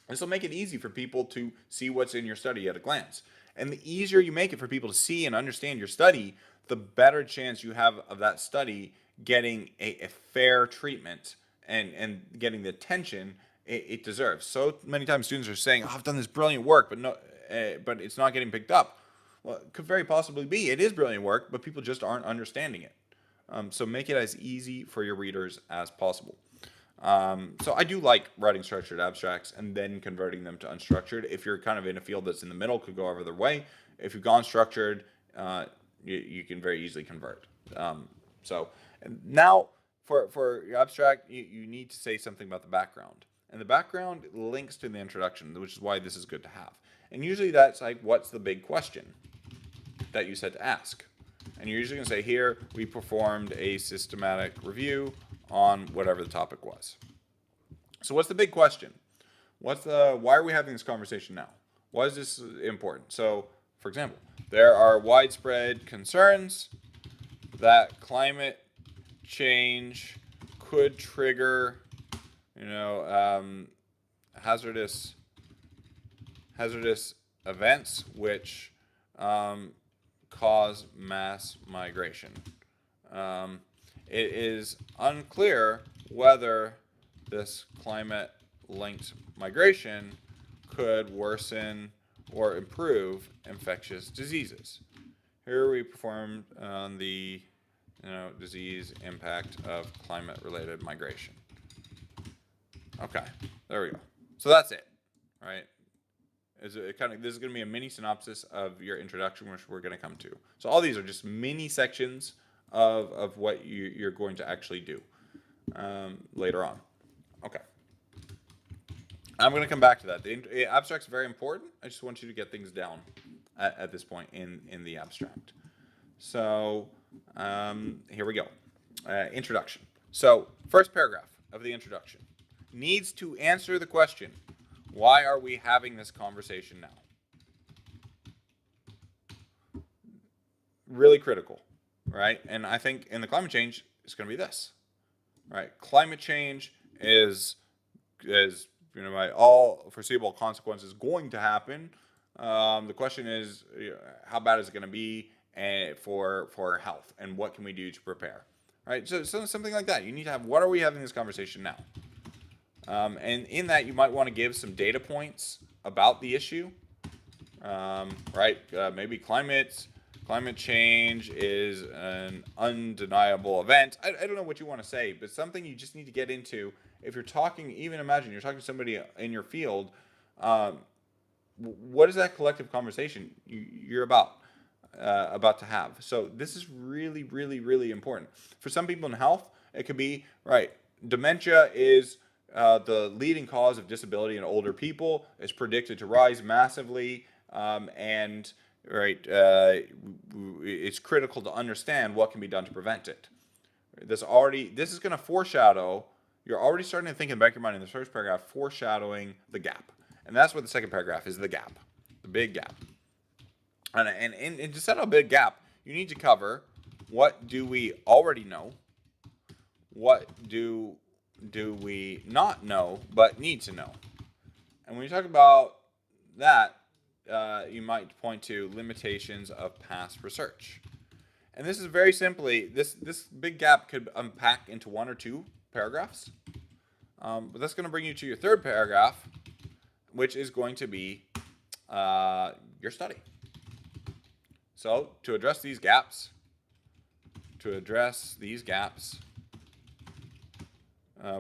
This will make it easy for people to see what's in your study at a glance. And the easier you make it for people to see and understand your study, the better chance you have of that study getting a fair treatment and getting the attention it deserves. So many times students are saying, oh, I've done this brilliant work, but it's not getting picked up. Well, it could very possibly be. It is brilliant work, but people just aren't understanding it. So make it as easy for your readers as possible. So I do like writing structured abstracts and then converting them to unstructured. If you're kind of in a field that's in the middle, could go either way. If you've gone structured, you can very easily convert. So now for your abstract, you need to say something about the background. And the background links to the introduction, which is why this is good to have. And usually that's like, what's the big question that you said to ask? And you're usually going to say, here, we performed a systematic review on whatever the topic was. So what's the big question? Why are we having this conversation now? Why is this important? So, for example, there are widespread concerns that climate change could trigger, hazardous events which cause mass migration. It is unclear whether this climate-linked migration could worsen or improve infectious diseases. Here we performed on the disease impact of climate-related migration. Okay, there we go. So that's it, right? This is going to be a mini synopsis of your introduction, which we're going to come to. So all these are just mini sections of what you're going to actually do later on. Okay. I'm going to come back to that. The abstract's very important. I just want you to get things down at this point in the abstract. So here we go. Introduction. So first paragraph of the introduction needs to answer the question, why are we having this conversation now? Really critical, right? And I think in the climate change, it's going to be this, right? Climate change is by all foreseeable consequences going to happen. The question is, how bad is it going to be for health, and what can we do to prepare, right? So something like that. You need to have, what are we having this conversation now? And in that, you might want to give some data points about the issue, right? Maybe climate change is an undeniable event. I don't know what you want to say, but something you just need to get into. If you're talking, even imagine you're talking to somebody in your field, what is that collective conversation you're about to have? So this is really, really, really important. For some people in health, it could be, right, dementia is the leading cause of disability in older people. It's predicted to rise massively, and right, it's critical to understand what can be done to prevent it. This is going to foreshadow. You're already starting to think in the back of your mind in the first paragraph, foreshadowing the gap, and that's what the second paragraph is: the gap, the big gap. And to set up a big gap, you need to cover what do we already know, what do we not know but need to know. And when you talk about that, you might point to limitations of past research. And this is very simply, this big gap could unpack into one or two paragraphs. But that's going to bring you to your third paragraph, which is going to be your study. So to address these gaps,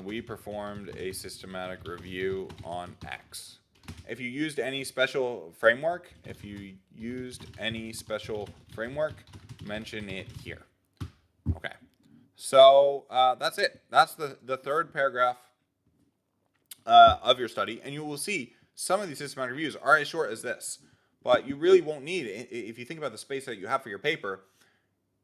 we performed a systematic review on X. If you used any special framework, mention it here. Okay. So that's it. That's the third paragraph of your study, and you will see some of these systematic reviews are as short as this, but you really won't need it. If you think about the space that you have for your paper,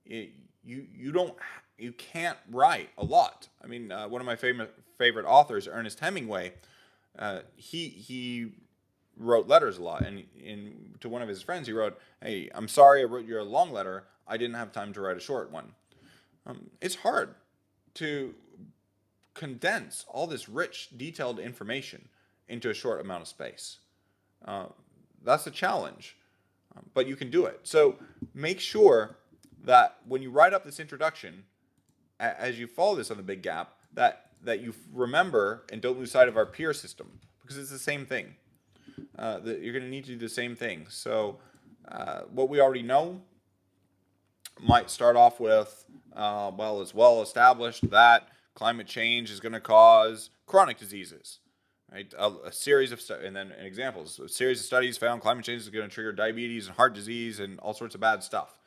you can't write a lot. I mean, one of my favorite authors, Ernest Hemingway, he wrote letters a lot, and to one of his friends he wrote, "Hey, I'm sorry I wrote you a long letter. I didn't have time to write a short one." It's hard to condense all this rich, detailed information into a short amount of space. That's a challenge, but you can do it. So make sure that when you write up this introduction, as you follow this on the big gap, that you remember and don't lose sight of our peer system, because it's the same thing. You're going to need to do the same thing. So what we already know might start off with, it's well established that climate change is going to cause chronic diseases. Right? A series of and then examples. A series of studies found climate change is going to trigger diabetes and heart disease and all sorts of bad stuff.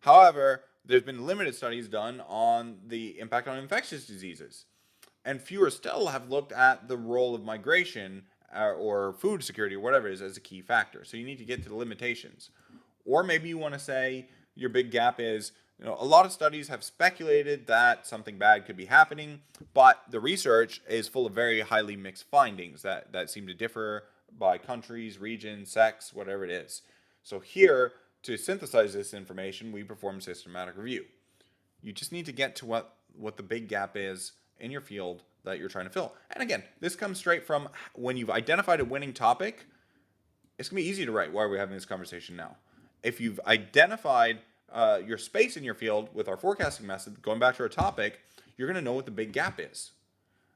However, there's been limited studies done on the impact on infectious diseases, and fewer still have looked at the role of migration or food security or whatever it is as a key factor. So you need to get to the limitations. Or maybe you want to say your big gap is, a lot of studies have speculated that something bad could be happening, but the research is full of very highly mixed findings that seem to differ by countries, regions, sex, whatever it is. So here, to synthesize this information, we perform systematic review. You just need to get to what the big gap is in your field that you're trying to fill. And again, this comes straight from when you've identified a winning topic. It's going to be easy to write. Why are we having this conversation now? If you've identified your space in your field with our forecasting method, going back to our topic, you're going to know what the big gap is.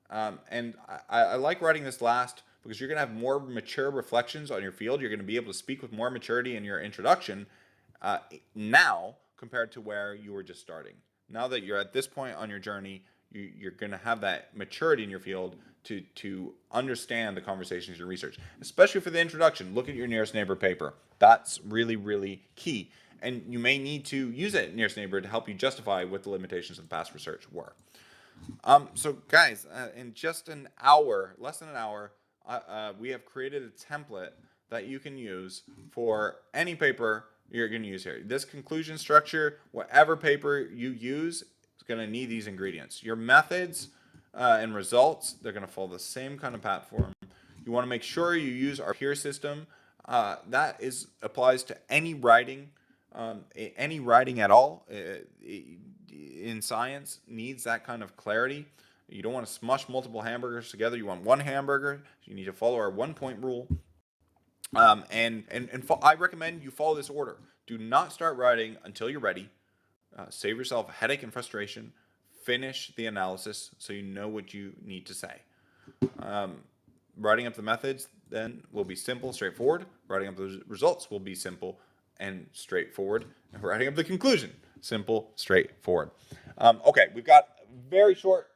And I like writing this last because you're going to have more mature reflections on your field. You're going to be able to speak with more maturity in your introduction now compared to where you were just starting. Now that you're at this point on your journey, you're going to have that maturity in your field to understand the conversations you research, especially for the introduction. Look at your nearest neighbor paper. That's really, really key. And you may need to use it nearest neighbor to help you justify what the limitations of the past research were. So guys, in just an hour, less than an hour, we have created a template that you can use for any paper you're going to use here. This conclusion structure, whatever paper you use, is going to need these ingredients. Your methods and results, they're going to follow the same kind of platform. You want to make sure you use our peer system. That applies to any writing at all in science needs that kind of clarity. You don't want to smush multiple hamburgers together. You want one hamburger. You need to follow our 1-point rule. I recommend you follow this order. Do not start writing until you're ready. Save yourself headache and frustration. Finish the analysis so you know what you need to say. Writing up the methods then will be simple, straightforward. Writing up the results will be simple and straightforward. And writing up the conclusion, simple, straightforward. Okay, we've got a very short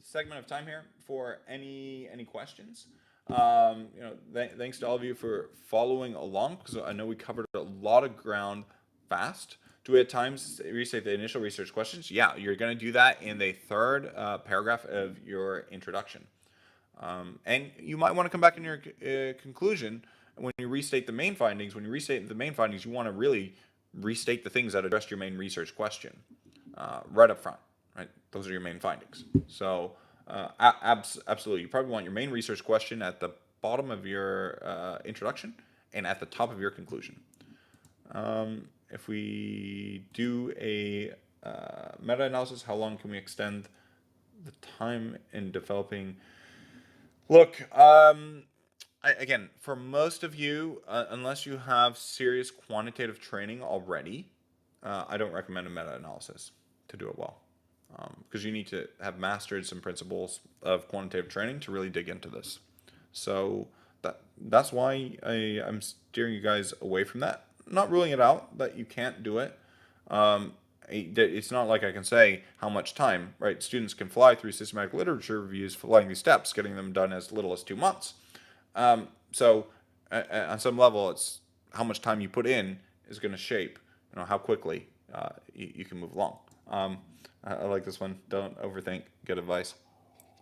segment of time here for any questions. Thanks to all of you for following along, because I know we covered a lot of ground fast. Do we at times restate the initial research questions? Yeah, you're going to do that in the third paragraph of your introduction. And you might want to come back in your conclusion when you restate the main findings. When you restate the main findings, you want to really restate the things that address your main research question right up front. Right, those are your main findings. So absolutely, you probably want your main research question at the bottom of your introduction and at the top of your conclusion. If we do a meta-analysis, how long can we extend the time in developing? Look, again, for most of you, unless you have serious quantitative training already, I don't recommend a meta-analysis to do it well. Because you need to have mastered some principles of quantitative training to really dig into this. So that's why I'm steering you guys away from that. Not ruling it out that you can't do it. It's not like I can say how much time, right? Students can fly through systematic literature reviews, flying these steps, getting them done as little as 2 months. So on some level, it's how much time you put in is going to shape, how quickly you can move along. I like this one. Don't overthink. Good advice.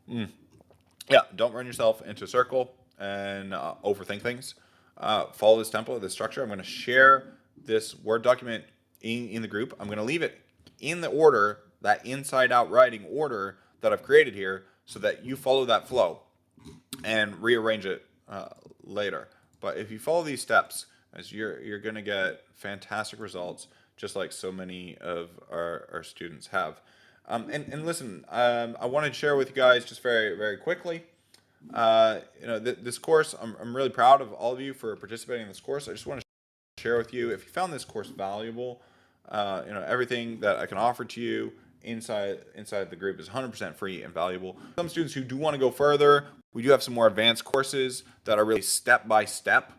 Yeah, don't run yourself into a circle and overthink things. Follow this template, this structure. I'm going to share this Word document in the group. I'm going to leave it in the order, that inside out writing order that I've created here, so that you follow that flow and rearrange it later. But if you follow these steps, as you're going to get fantastic results, just like so many of our students have. And listen, I wanted to share with you guys just very, very quickly. This course, I'm really proud of all of you for participating in this course. I just want to share with you, if you found this course valuable, everything that I can offer to you inside the group is 100% free and valuable. Some students who do want to go further, we do have some more advanced courses that are really step by step,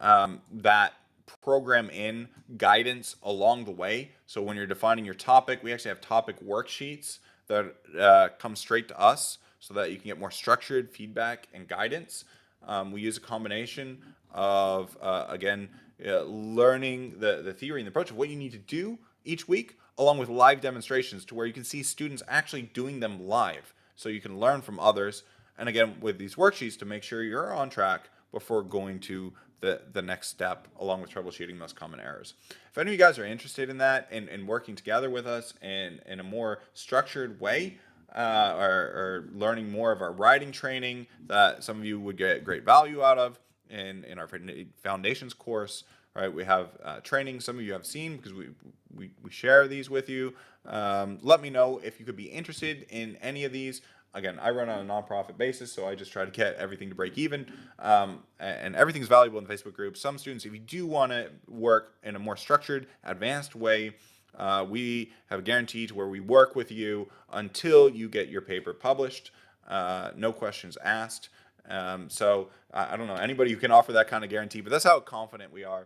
that program in guidance along the way. So when you're defining your topic, we actually have topic worksheets that come straight to us so that you can get more structured feedback and guidance. We use a combination of, learning the theory and the approach of what you need to do each week, along with live demonstrations to where you can see students actually doing them live. So you can learn from others. And again, with these worksheets to make sure you're on track before going to the next step, along with troubleshooting most common errors. If any of you guys are interested in that and working together with us in a more structured way, or learning more of our writing training that some of you would get great value out of in our foundations course, right? We have training some of you have seen because we share these with you. Let me know if you could be interested in any of these. Again, I run on a nonprofit basis, so I just try to get everything to break even. And everything's valuable in the Facebook group. Some students, if you do want to work in a more structured, advanced way, we have a guarantee to where we work with you until you get your paper published. No questions asked. So I don't know anybody who can offer that kind of guarantee, but that's how confident we are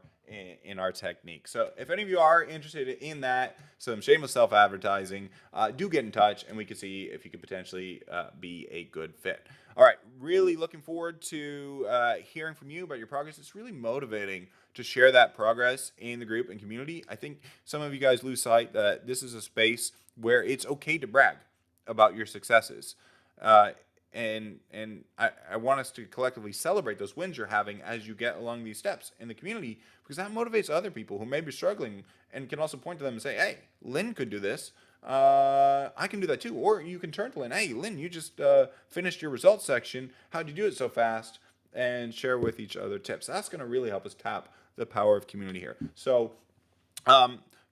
in our technique. So if any of you are interested in that, some shameless self-advertising, do get in touch and we can see if you could potentially be a good fit. All right, really looking forward to hearing from you about your progress. It's really motivating to share that progress in the group and community. I think some of you guys lose sight that this is a space where it's okay to brag about your successes. And I want us to collectively celebrate those wins you're having as you get along these steps in the community, because that motivates other people who may be struggling and can also point to them and say, hey, Lynn could do this. I can do that too. Or you can turn to Lynn. Hey, Lynn, you just finished your results section. How'd you do it so fast? And share with each other tips. That's going to really help us tap the power of community here. So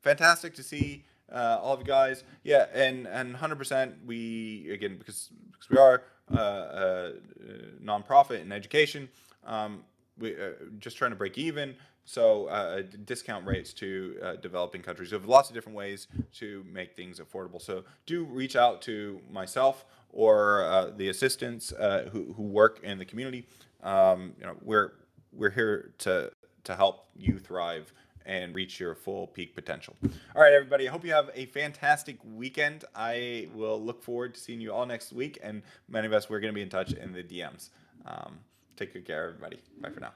fantastic to see all of you guys. Yeah, and 100% we, again, because we are a nonprofit in education, we just trying to break even. So discount rates to developing countries. We have lots of different ways to make things affordable. So do reach out to myself or the assistants who work in the community. We're here to help you thrive and reach your full peak potential. All right, everybody, I hope you have a fantastic weekend. I will look forward to seeing you all next week, and many of us, we're going to be in touch in the DMs. Take good care, everybody. Bye for now.